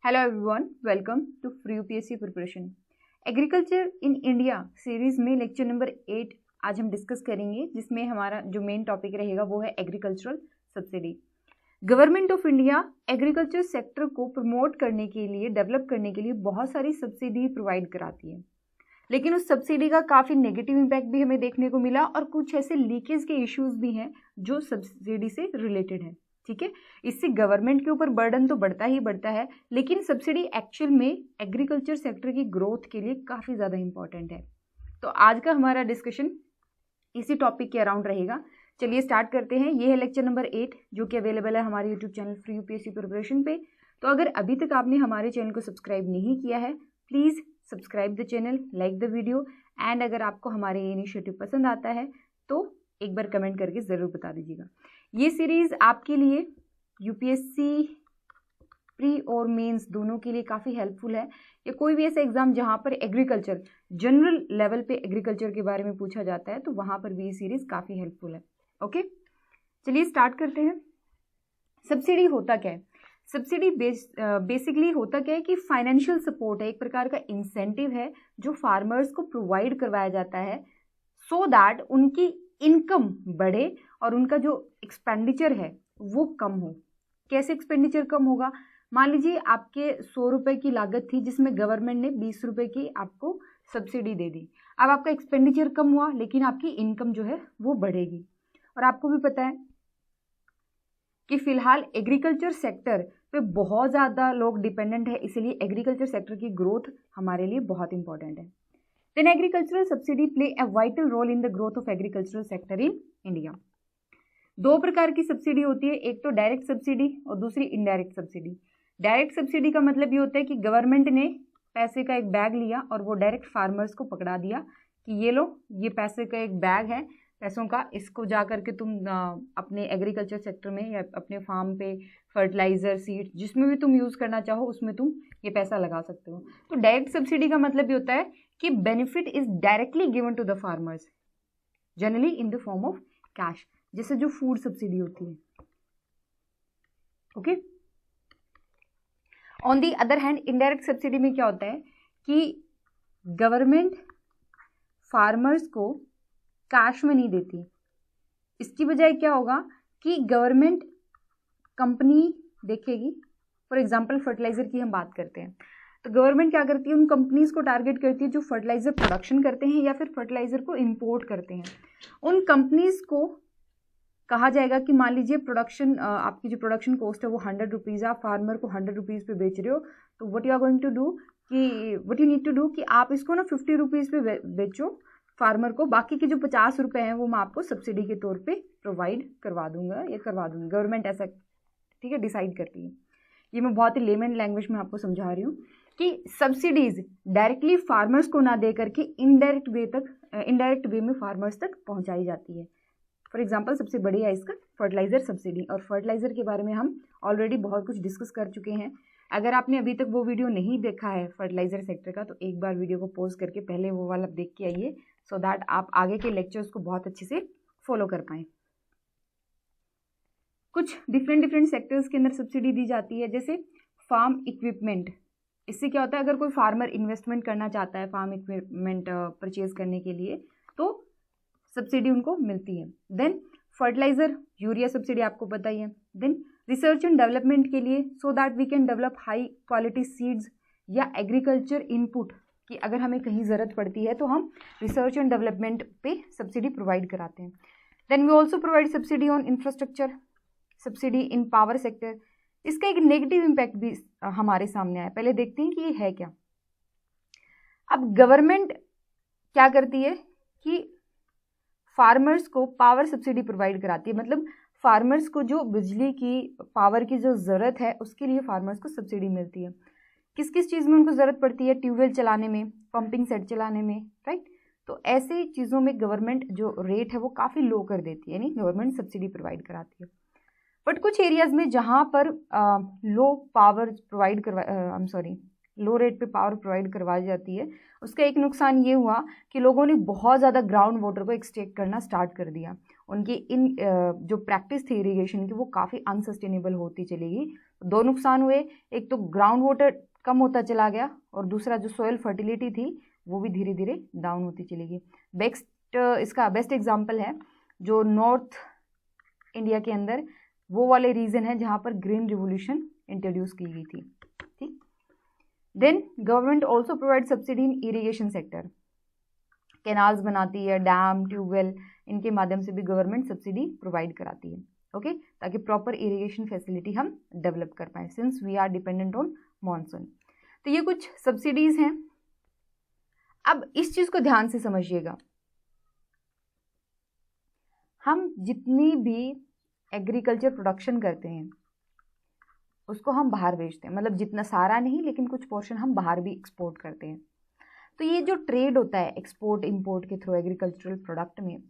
Hello everyone, welcome to free UPSC preparation. Agriculture in India series में lecture number 8 आज हम discuss करेंगे, जिसमें हमारा जो मेन टॉपिक रहेगा वो है agricultural subsidy. Government of India agriculture sector को प्रमोट करने के लिए, डेवलप करने के लिए बहुत सारी सब्सिडी प्रोवाइड कराती है, लेकिन उस सब्सिडी का काफ़ी नेगेटिव इम्पैक्ट भी हमें देखने को मिला और कुछ ऐसे लीकेज के इश्यूज भी हैं जो सब्सिडी से रिलेटेड है। ठीक है, इससे गवर्नमेंट के ऊपर बर्डन तो बढ़ता ही बढ़ता है, लेकिन सब्सिडी एक्चुअल में एग्रीकल्चर सेक्टर की ग्रोथ के लिए काफ़ी ज़्यादा इंपॉर्टेंट है। तो आज का हमारा डिस्कशन इसी टॉपिक के अराउंड रहेगा। चलिए स्टार्ट करते हैं। ये है लेक्चर नंबर 8 जो कि अवेलेबल है हमारे YouTube channel free UPSC preparation पे। तो अगर अभी तक आपने हमारे चैनल को सब्सक्राइब नहीं किया है, please subscribe the channel, like the video and अगर आपको हमारे ये इनिशिएटिव पसंद आता है तो एक बार कमेंट करके ज़रूर बता दीजिएगा। ये सीरीज़ आपके लिए यूपीएससी प्री और मेंस दोनों के लिए काफ़ी हेल्पफुल है, या कोई भी ऐसा एग्ज़ाम जहाँ पर एग्रीकल्चर जनरल लेवल पे एग्रीकल्चर के बारे में पूछा जाता है तो वहाँ पर भी ये सीरीज़ काफ़ी हेल्पफुल है। ओके, चलिए स्टार्ट करते हैं। सब्सिडी होता क्या है? सब्सिडी बेसिकली होता क्या है कि फाइनेंशियल सपोर्ट है, एक प्रकार का इंसेंटिव है जो फार्मर्स को प्रोवाइड करवाया जाता है सो दैट उनकी इनकम बढ़े और उनका जो एक्सपेंडिचर है वो कम हो। कैसे एक्सपेंडिचर कम होगा? मान लीजिए आपके 100 रुपये की लागत थी जिसमें गवर्नमेंट ने 20 रुपये की आपको सब्सिडी दे दी। अब आपका एक्सपेंडिचर कम हुआ लेकिन आपकी इनकम जो है वो बढ़ेगी। और आपको भी पता है कि फिलहाल एग्रीकल्चर सेक्टर पे बहुत ज़्यादा लोग डिपेंडेंट है, इसलिए एग्रीकल्चर सेक्टर की ग्रोथ हमारे लिए बहुत इंपॉर्टेंट है। Then agricultural subsidy play a vital role in the growth of agricultural sector in India. दो प्रकार की सब्सिडी होती है, एक तो डायरेक्ट सब्सिडी और दूसरी इनडायरेक्ट सब्सिडी। डायरेक्ट सब्सिडी का मतलब ये होता है कि गवर्नमेंट ने पैसे का एक बैग लिया और वो डायरेक्ट फार्मर्स को पकड़ा दिया कि ये लो, ये पैसे का एक बैग है पैसों का, इसको जा करके तुम अपने एग्रीकल्चर सेक्टर में या अपने फार्म पे फर्टिलाइजर, सीड, जिसमें भी तुम यूज़ करना चाहो उसमें तुम ये पैसा लगा सकते हो। तो डायरेक्ट सब्सिडी का मतलब ये होता है कि benefit is directly given to the farmers, generally in the form of cash, जैसे जो फूड सब्सिडी होती है। Okay, on the other hand indirect subsidy में क्या होता है कि गवर्नमेंट फार्मर्स को कैश में नहीं देती। इसकी बजाय क्या होगा कि गवर्नमेंट कंपनी देखेगी, फॉर एग्जांपल फर्टिलाइजर की हम बात करते हैं तो गवर्नमेंट क्या करती है, उन कंपनीज को टारगेट करती है जो फर्टिलाइजर प्रोडक्शन करते हैं या फिर फर्टिलाइजर को इंपोर्ट करते हैं। उन कंपनीज को कहा जाएगा कि मान लीजिए प्रोडक्शन, आपकी जो प्रोडक्शन कॉस्ट है वो 100 रुपीज़, आप फार्मर को 100 रुपीज़ पे बेच रहे हो, तो what you are going to do कि what you need to do कि आप इसको ना 50 रुपीज़ पे बेचो फार्मर को, बाकी के जो 50 रुपये हैं वो मैं आपको सब्सिडी के तौर पे प्रोवाइड करवा दूंगा या करवा दूंगी। गवर्नमेंट ऐसा, ठीक है, डिसाइड करती है। ये मैं बहुत ही लेमन लैंग्वेज में आपको समझा रही हूँ कि सब्सिडीज डायरेक्टली फार्मर्स को ना दे करके इनडायरेक्ट वे में फार्मर्स तक पहुँचाई जाती है। फॉर एग्जाम्पल सबसे बड़ी है इसका फर्टिलाइजर सब्सिडी, और फर्टिलाइजर के बारे में हम ऑलरेडी बहुत कुछ डिस्कस कर चुके हैं। अगर आपने अभी तक वो वीडियो नहीं देखा है फर्टिलाइजर सेक्टर का तो एक बार वीडियो को पॉज करके पहले वो वाला देख के आइए, सो दैट आप आगे के लेक्चर्स को बहुत अच्छे से फॉलो कर पाएँ। कुछ डिफरेंट सेक्टर्स के अंदर सब्सिडी दी जाती है, जैसे फार्म इक्विपमेंट। इससे क्या होता है, अगर कोई फार्मर इन्वेस्टमेंट करना चाहता है फार्म इक्विपमेंट परचेज करने के लिए तो सब्सिडी उनको मिलती है। देन फर्टिलाइजर, यूरिया सब्सिडी आपको पता ही है। देन रिसर्च एंड डेवलपमेंट के लिए, so that we can develop high quality seeds या एग्रीकल्चर इनपुट की अगर हमें कहीं ज़रूरत पड़ती है तो हम रिसर्च एंड डेवलपमेंट पे सब्सिडी प्रोवाइड कराते हैं। Then we also provide subsidy on infrastructure, subsidy in power sector. इसका एक नेगेटिव इम्पैक्ट भी हमारे सामने आया, पहले देखते हैं कि ये है क्या। अब गवर्नमेंट क्या करती है कि फार्मर्स को पावर सब्सिडी प्रोवाइड कराती है, मतलब फार्मर्स को जो बिजली की पावर की जो ज़रूरत है उसके लिए फार्मर्स को सब्सिडी मिलती है। किस किस चीज़ में उनको ज़रूरत पड़ती है? ट्यूबवेल चलाने में, पंपिंग सेट चलाने में, राइट। तो ऐसे चीज़ों में गवर्नमेंट जो रेट है वो काफ़ी लो कर देती है, यानी गवर्नमेंट सब्सिडी प्रोवाइड कराती है। बट कुछ एरियाज़ में जहाँ पर लो रेट पे पावर प्रोवाइड करवाई जाती है, उसका एक नुकसान ये हुआ कि लोगों ने बहुत ज़्यादा ग्राउंड वाटर को एक्सट्रैक्ट करना स्टार्ट कर दिया उनकी इन जो प्रैक्टिस थी इरिगेशन की वो काफ़ी अनसस्टेनेबल होती चलेगी। दो नुकसान हुए, एक तो ग्राउंड वाटर कम होता चला गया और दूसरा जो सॉइल फर्टिलिटी थी वो भी धीरे धीरे डाउन होती चलेगी। इसका बेस्ट एग्जाम्पल है जो नॉर्थ इंडिया के अंदर वो वाले रीजन है जहाँ पर ग्रीन रिवोल्यूशन इंट्रोड्यूस की गई थी। ठीक, then government also provide subsidy in irrigation sector. Canals बनाती है, डैम, ट्यूबवेल, इनके माध्यम से भी गवर्नमेंट सब्सिडी प्रोवाइड कराती है। ओके, ताकि प्रॉपर इरिगेशन फैसिलिटी हम डेवलप कर पाए since we are dependent on monsoon. तो ये कुछ सब्सिडीज हैं। अब इस चीज को ध्यान से समझिएगा, हम जितनी भी एग्रीकल्चर प्रोडक्शन करते हैं उसको हम बाहर बेचते हैं, मतलब जितना सारा नहीं लेकिन कुछ पोर्शन हम बाहर भी एक्सपोर्ट करते हैं। तो ये जो ट्रेड होता है एक्सपोर्ट इंपोर्ट के थ्रू एग्रीकल्चरल प्रोडक्ट में,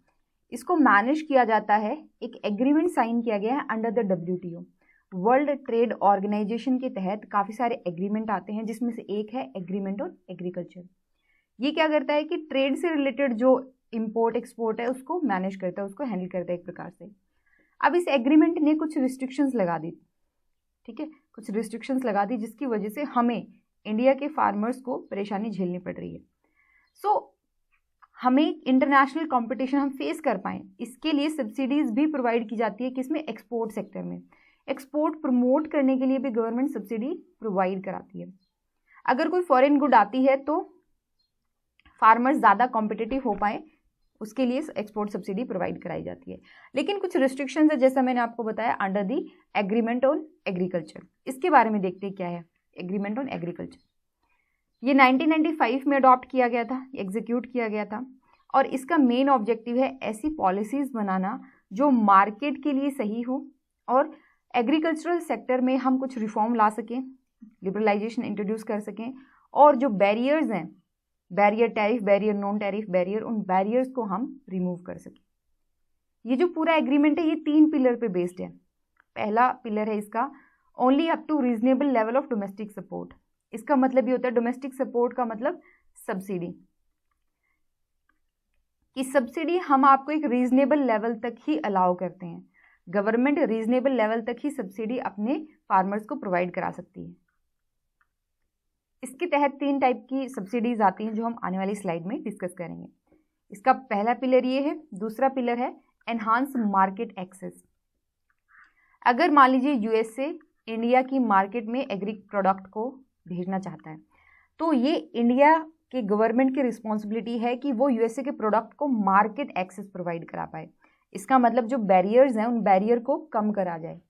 इसको मैनेज किया जाता है। एक एग्रीमेंट साइन किया गया है under the WTO, world trade organization के तहत काफ़ी सारे एग्रीमेंट आते हैं, जिसमें से एक है एग्रीमेंट ऑन एग्रीकल्चर। ये क्या करता है कि ट्रेड से रिलेटेड जो इंपोर्ट एक्सपोर्ट है उसको मैनेज करता है, उसको हैंडल करता है एक प्रकार से। अब इस एग्रीमेंट ने कुछ रिस्ट्रिक्शंस लगा दी, ठीक है, कुछ रिस्ट्रिक्शंस लगा दी जिसकी वजह से हमें इंडिया के फार्मर्स को परेशानी झेलनी पड़ रही है। सो हमें इंटरनेशनल कंपटीशन हम फेस कर पाएँ इसके लिए सब्सिडीज भी प्रोवाइड की जाती है, किसमें, एक्सपोर्ट सेक्टर में। एक्सपोर्ट प्रमोट करने के लिए भी गवर्नमेंट सब्सिडी प्रोवाइड कराती है। अगर कोई फॉरेन गुड आती है तो फार्मर्स ज़्यादा कॉम्पिटिटिव हो पाए उसके लिए एक्सपोर्ट सब्सिडी प्रोवाइड कराई जाती है। लेकिन कुछ रिस्ट्रिक्शंस है जैसा मैंने आपको बताया under the agreement on agriculture. इसके बारे में देखते हैं क्या है एग्रीमेंट ऑन एग्रीकल्चर। ये 1995 में अडॉप्ट किया गया था, एग्जीक्यूट किया गया था, और इसका मेन ऑब्जेक्टिव है ऐसी पॉलिसीज बनाना जो मार्केट के लिए सही हो और एग्रीकल्चरल सेक्टर में हम कुछ रिफॉर्म ला सकें, लिबरलाइजेशन इंट्रोड्यूस कर सकें, और जो बैरियर्स हैं, barrier tariff, barrier non tariff barrier, उन बैरियर्स को हम रिमूव कर सकें। ये जो पूरा एग्रीमेंट है ये 3 पिलर पे बेस्ड है। पहला पिलर है इसका only up to reasonable level of domestic support. इसका मतलब ये होता है, डोमेस्टिक सपोर्ट का मतलब सब्सिडी, कि सब्सिडी हम आपको एक रीजनेबल लेवल तक ही अलाउ करते हैं। गवर्नमेंट रीजनेबल लेवल तक ही सब्सिडी अपने फार्मर्स को प्रोवाइड करा सकती है। इसके तहत 3 टाइप की सब्सिडीज आती हैं जो हम आने वाली स्लाइड में डिस्कस करेंगे। इसका पहला पिलर ये है। दूसरा पिलर है एनहांस मार्केट एक्सेस। अगर मान लीजिए USA इंडिया की मार्केट में एग्री प्रोडक्ट को भेजना चाहता है तो ये इंडिया के गवर्नमेंट की रिस्पॉन्सिबिलिटी है कि वो USA के प्रोडक्ट को मार्केट एक्सेस प्रोवाइड करा पाए। इसका मतलब जो बैरियर्स हैं उन बैरियर को कम करा जाए,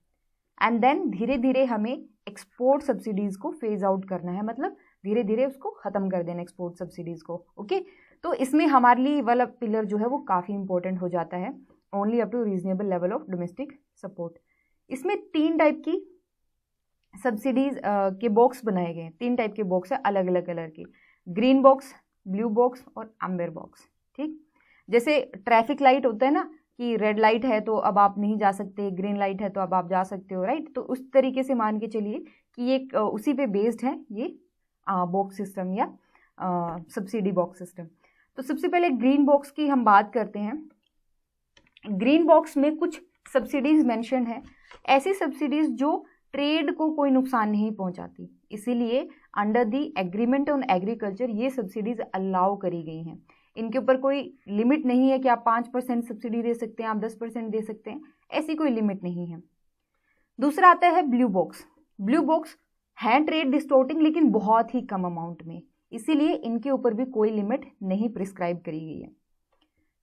एंड देन धीरे धीरे हमें एक्सपोर्ट सब्सिडीज़ को फेज आउट करना है, मतलब धीरे धीरे उसको ख़त्म कर देना एक्सपोर्ट सब्सिडीज़ को। ओके, तो इसमें हमारे लिए वाला पिलर जो है वो काफ़ी इंपॉर्टेंट हो जाता है, only up to reasonable level of domestic support. इसमें 3 टाइप की सब्सिडीज़ के बॉक्स बनाए गए हैं। 3 टाइप के बॉक्स है अलग अलग कलर के, ग्रीन बॉक्स, ब्लू बॉक्स और एम्बर बॉक्स। ठीक, जैसे ट्रैफिक लाइट होता है ना कि रेड लाइट है तो अब आप नहीं जा सकते, ग्रीन लाइट है तो अब आप जा सकते हो, राइट। तो उस तरीके से मान के चलिए कि ये उसी पे बेस्ड है ये बॉक्स सिस्टम या सब्सिडी बॉक्स सिस्टम। तो सबसे पहले ग्रीन बॉक्स की हम बात करते हैं। ग्रीन बॉक्स में कुछ सब्सिडीज मेंशन है, ऐसी सब्सिडीज जो ट्रेड को कोई नुकसान नहीं पहुंचाती, इसीलिए under the agreement on agriculture ये सब्सिडीज अलाउ करी गई हैं। इनके ऊपर कोई लिमिट नहीं है कि आप 5% सब्सिडी दे सकते हैं, आप 10% दे सकते हैं, ऐसी कोई लिमिट नहीं है। दूसरा आता है ब्लू बॉक्स। ब्लू बॉक्स है ट्रेड डिस्टोर्टिंग लेकिन बहुत ही कम अमाउंट में, इसीलिए इनके ऊपर भी कोई लिमिट नहीं प्रिस्क्राइब करी गई है।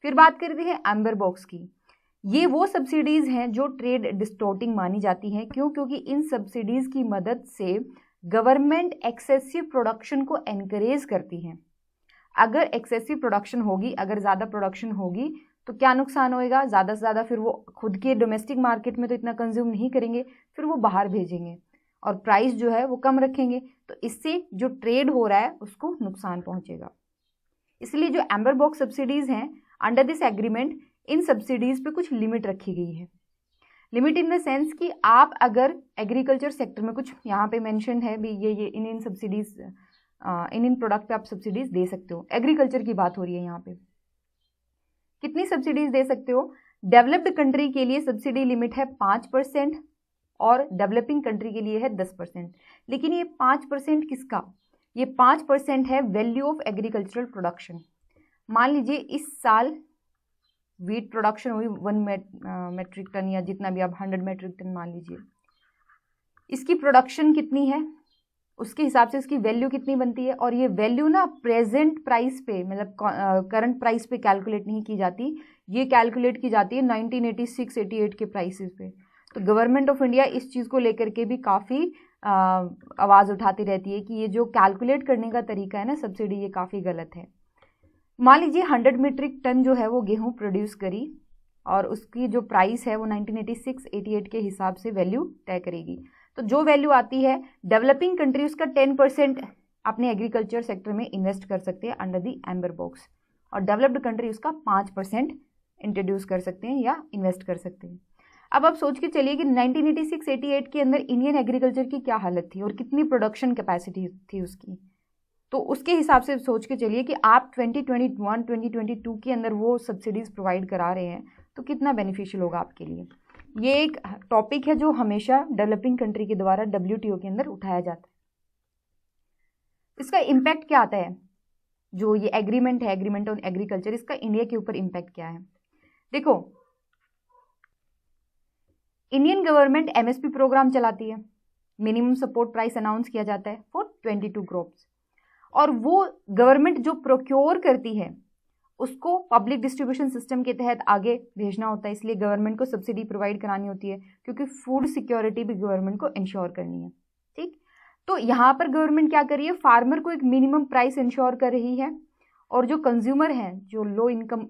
फिर बात करते हैं एम्बर बॉक्स की। ये वो सब्सिडीज हैं जो ट्रेड डिस्टोर्टिंग मानी जाती हैं। क्यों? क्योंकि इन सब्सिडीज की मदद से गवर्नमेंट एक्सेसिव प्रोडक्शन को एनकरेज करती है। अगर एक्सेसिव प्रोडक्शन होगी, अगर ज़्यादा प्रोडक्शन होगी तो क्या नुकसान होएगा, ज़्यादा से ज़्यादा फिर वो खुद के डोमेस्टिक मार्केट में तो इतना कंज्यूम नहीं करेंगे, फिर वो बाहर भेजेंगे और प्राइस जो है वो कम रखेंगे, तो इससे जो ट्रेड हो रहा है उसको नुकसान पहुंचेगा। इसलिए जो एम्बर बॉक्स सब्सिडीज़ हैं under this agreement, in subsidies पे कुछ लिमिट रखी गई है। लिमिट इन द सेंस कि आप अगर एग्रीकल्चर सेक्टर में कुछ यहाँ पे मेंशन है भी ये इन सब्सिडीज़ इन प्रोडक्ट पे आप सब्सिडीज दे सकते हो। एग्रीकल्चर की बात हो रही है यहाँ पे। कितनी सब्सिडीज दे सकते हो? डेवलप्ड कंट्री के लिए सब्सिडी लिमिट है 5% और डेवलपिंग कंट्री के लिए है 10%। लेकिन ये 5% किसका? ये 5% है वैल्यू ऑफ एग्रीकल्चरल प्रोडक्शन। मान लीजिए इस साल वीट प्रोडक्शन हुई 1 मेट्रिक टन या जितना भी आप 100 मेट्रिक टन मान लीजिए, इसकी प्रोडक्शन कितनी है उसके हिसाब से इसकी वैल्यू कितनी बनती है। और ये वैल्यू ना प्रेजेंट प्राइस पे मतलब करंट प्राइस पे कैलकुलेट नहीं की जाती, ये कैलकुलेट की जाती है 1986-88 के प्राइसेस पे। तो गवर्नमेंट ऑफ इंडिया इस चीज़ को लेकर के भी काफ़ी आवाज़ उठाती रहती है कि ये जो कैलकुलेट करने का तरीका है ना सब्सिडी, ये काफ़ी गलत है। मान लीजिए 100 मीट्रिक टन जो है वो गेहूँ प्रोड्यूस करी और उसकी जो प्राइस है वो 1986-88 के हिसाब से वैल्यू तय करेगी। तो जो वैल्यू आती है डेवलपिंग कंट्री उसका 10% अपने एग्रीकल्चर सेक्टर में इन्वेस्ट कर सकते हैं अंडर दी एम्बर बॉक्स, और डेवलप्ड कंट्री उसका 5% इंट्रोड्यूस कर सकते हैं या इन्वेस्ट कर सकते हैं। अब आप सोच के चलिए कि 1986-88 के अंदर इंडियन एग्रीकल्चर की क्या हालत थी और कितनी प्रोडक्शन कैपेसिटी थी उसकी। तो उसके हिसाब से सोच के चलिए कि आप 2021-2022 के अंदर वो सब्सिडीज़ प्रोवाइड करा रहे हैं तो कितना बेनिफिशियल होगा आपके लिए। ये एक टॉपिक है जो हमेशा डेवलपिंग कंट्री के द्वारा WTO के अंदर उठाया जाता है। इसका इम्पैक्ट क्या आता है, जो ये एग्रीमेंट है, एग्रीमेंट ऑन एग्रीकल्चर, इसका इंडिया के ऊपर इम्पैक्ट क्या है। देखो, इंडियन गवर्नमेंट MSP प्रोग्राम चलाती है, मिनिमम सपोर्ट प्राइस अनाउंस किया जाता है फॉर 22 क्रॉप्स, और वो गवर्नमेंट जो प्रोक्योर करती है उसको पब्लिक डिस्ट्रीब्यूशन सिस्टम के तहत आगे भेजना होता है। इसलिए गवर्नमेंट को सब्सिडी प्रोवाइड करानी होती है क्योंकि फूड सिक्योरिटी भी गवर्नमेंट को इंश्योर करनी है। ठीक, तो यहाँ पर गवर्नमेंट क्या कर रही है, फार्मर को एक मिनिमम प्राइस इंश्योर कर रही है, और जो कंज्यूमर हैं, जो लो इनकम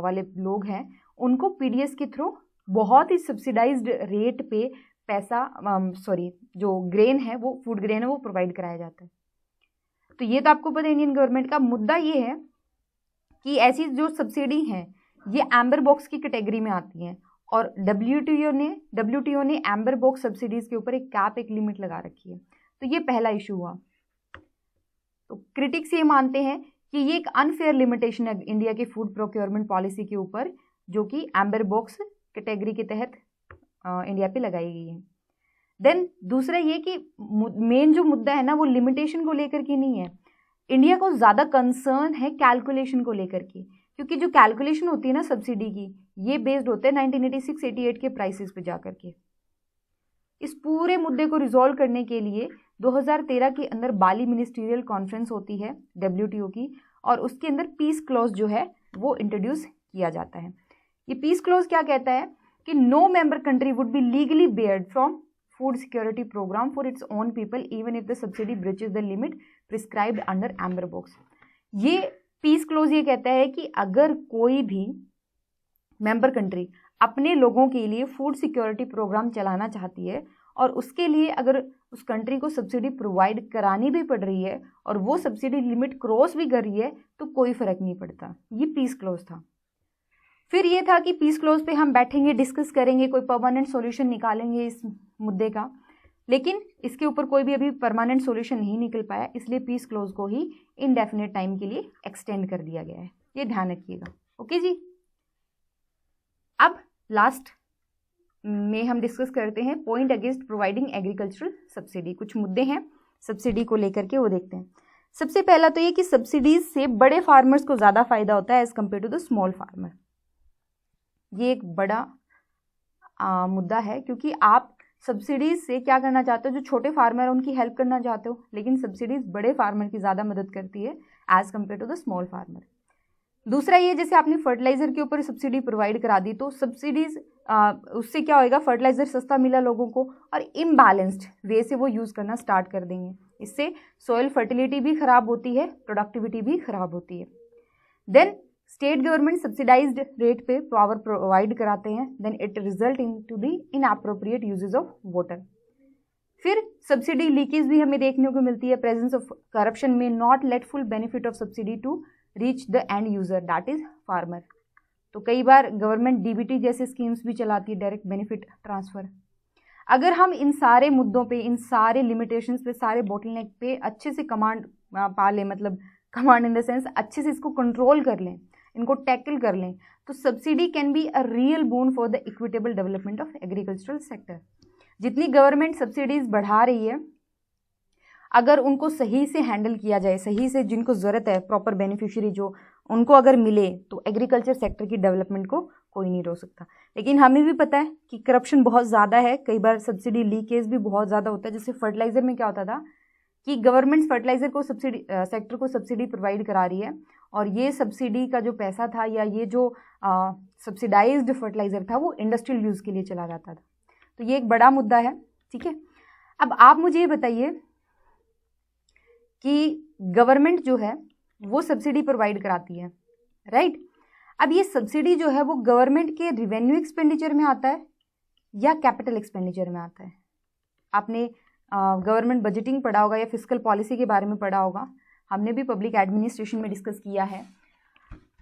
वाले लोग हैं, उनको PDS के थ्रू बहुत ही सब्सिडाइज्ड रेट पे पैसा जो ग्रेन है, वो फूड ग्रेन है, वो प्रोवाइड कराया जाता है। तो ये तो आपको पता है इंडियन गवर्नमेंट का मुद्दा ये है कि ऐसी जो सब्सिडी हैं ये एम्बर बॉक्स की कैटेगरी में आती हैं, और WTO ने एम्बर बॉक्स सब्सिडीज के ऊपर एक कैप, एक लिमिट लगा रखी है। तो ये पहला इशू हुआ। तो क्रिटिक्स ये मानते हैं कि ये एक अनफेयर लिमिटेशन है इंडिया की फूड प्रोक्योरमेंट पॉलिसी के ऊपर, जो कि एम्बर बॉक्स कैटेगरी के तहत इंडिया पे लगाई गई है। देन दूसरा ये कि मेन जो मुद्दा है ना वो लिमिटेशन को लेकर के नहीं है, इंडिया को ज़्यादा कंसर्न है कैलकुलेशन को लेकर के, क्योंकि जो कैलकुलेशन होती है ना सब्सिडी की, ये बेस्ड होते हैं 1986-88 के प्राइसेस पे जाकर के। इस पूरे मुद्दे को रिजॉल्व करने के लिए 2013 के अंदर बाली मिनिस्ट्रियल कॉन्फ्रेंस होती है WTO की, और उसके अंदर पीस क्लॉज जो है वो इंट्रोड्यूस किया जाता है। ये पीस क्लॉज क्या कहता है कि no member country would be legally barred from food security program for its own people even if the subsidy breaches the limit prescribed under amber box. ये पीस क्लोज ये कहता है कि अगर कोई भी मेंबर कंट्री अपने लोगों के लिए फूड सिक्योरिटी प्रोग्राम चलाना चाहती है और उसके लिए अगर उस कंट्री को सब्सिडी प्रोवाइड करानी भी पड़ रही है और वो सब्सिडी लिमिट क्रॉस भी कर रही है तो कोई फर्क नहीं पड़ता। ये पीस क्लोज था। फिर ये था कि पीस क्लोज पे हम बैठेंगे, डिस्कस करेंगे, कोई परमानेंट सॉल्यूशन निकालेंगे इस मुद्दे का, लेकिन इसके ऊपर कोई भी अभी परमानेंट सॉल्यूशन नहीं निकल पाया, इसलिए पीस क्लोज को ही इनडेफिनेट टाइम के लिए एक्सटेंड कर दिया गया है। ये ध्यान रखिएगा। ओके जी, अब लास्ट में हम डिस्कस करते हैं point against providing agricultural subsidy. कुछ मुद्दे हैं सब्सिडी को लेकर के, वो देखते हैं। सबसे पहला तो ये कि सब्सिडीज से बड़े फार्मर्स को ज़्यादा फायदा होता है as compare to the small farmer. ये एक बड़ा मुद्दा है, क्योंकि आप सब्सिडीज से क्या करना चाहते हो, जो छोटे फार्मर है उनकी हेल्प करना चाहते हो, लेकिन सब्सिडीज बड़े फार्मर की ज़्यादा मदद करती है as compare to the small farmer. दूसरा ये, जैसे आपने फर्टिलाइजर के ऊपर सब्सिडी प्रोवाइड करा दी तो सब्सिडीज उससे क्या होएगा, फर्टिलाइजर सस्ता मिला लोगों को और इम्बैलेंस्ड वे से वो यूज़ करना स्टार्ट कर देंगे। इससे सॉइल फर्टिलिटी भी खराब होती है, प्रोडक्टिविटी भी खराब होती है। Then state government subsidized rate पे पावर प्रोवाइड कराते हैं, then it result in to the inappropriate usage of water. फिर सब्सिडी लीकेज भी हमें देखने को मिलती है। प्रेजेंस ऑफ करप्शन में not let full benefit of subsidy to reach the end user that is farmer. तो कई बार गवर्नमेंट DBT जैसे स्कीम्स भी चलाती है, डायरेक्ट बेनिफिट ट्रांसफर। अगर हम इन सारे मुद्दों पे, इन सारे लिमिटेशंस पे, सारे बॉटलनेक पे अच्छे से कमांड पा लें, मतलब कमांड इन द सेंस अच्छे से इसको कंट्रोल कर लें, इनको टैकल कर लें, तो subsidy can be a real bone for the equitable development of agricultural sector. जितनी गवर्नमेंट सब्सिडीज बढ़ा रही है, अगर उनको सही से हैंडल किया जाए, सही से जिनको ज़रूरत है, प्रॉपर बेनिफिशियरी जो उनको अगर मिले, तो एग्रीकल्चर सेक्टर की डेवलपमेंट को कोई नहीं रोक सकता। लेकिन हमें भी पता है कि करप्शन बहुत ज़्यादा है, कई बार सब्सिडी लीकेज भी बहुत ज़्यादा होता है। जैसे फर्टिलाइज़र में क्या होता था कि गवर्नमेंट फर्टिलाइज़र को सब्सिडी सेक्टर को सब्सिडी प्रोवाइड करा रही है, और ये सब्सिडी का जो पैसा था या ये जो सब्सिडाइज्ड फर्टिलाइज़र था वो इंडस्ट्रियल यूज़ के लिए चला जाता था। तो ये एक बड़ा मुद्दा है, ठीक है। अब आप मुझे ये बताइए कि गवर्नमेंट जो है वो सब्सिडी प्रोवाइड कराती है, राइट। अब ये सब्सिडी जो है वो गवर्नमेंट के रिवेन्यू एक्सपेंडिचर में आता है या कैपिटल एक्सपेंडिचर में आता है? आपने गवर्नमेंट बजटिंग पढ़ा होगा या फिस्कल पॉलिसी के बारे में पढ़ा होगा, हमने भी पब्लिक एडमिनिस्ट्रेशन में डिस्कस किया है।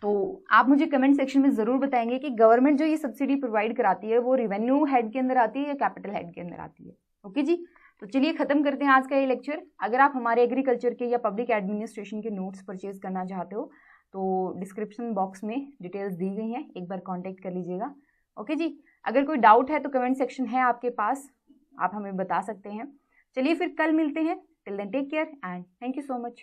तो आप मुझे कमेंट सेक्शन में ज़रूर बताएंगे कि गवर्नमेंट जो ये सब्सिडी प्रोवाइड कराती है वो रिवेन्यू हेड के अंदर आती है या कैपिटल हेड के अंदर आती है। ओके जी, तो चलिए ख़त्म करते हैं आज का ये लेक्चर। अगर आप हमारे एग्रीकल्चर के या पब्लिक एडमिनिस्ट्रेशन के नोट्स परचेज करना चाहते हो तो डिस्क्रिप्शन बॉक्स में डिटेल्स दी गई हैं, एक बार कांटेक्ट कर लीजिएगा। ओके जी, अगर कोई डाउट है तो कमेंट सेक्शन है आपके पास, आप हमें बता सकते हैं। चलिए फिर कल मिलते हैं। Till then take care and thank you so much.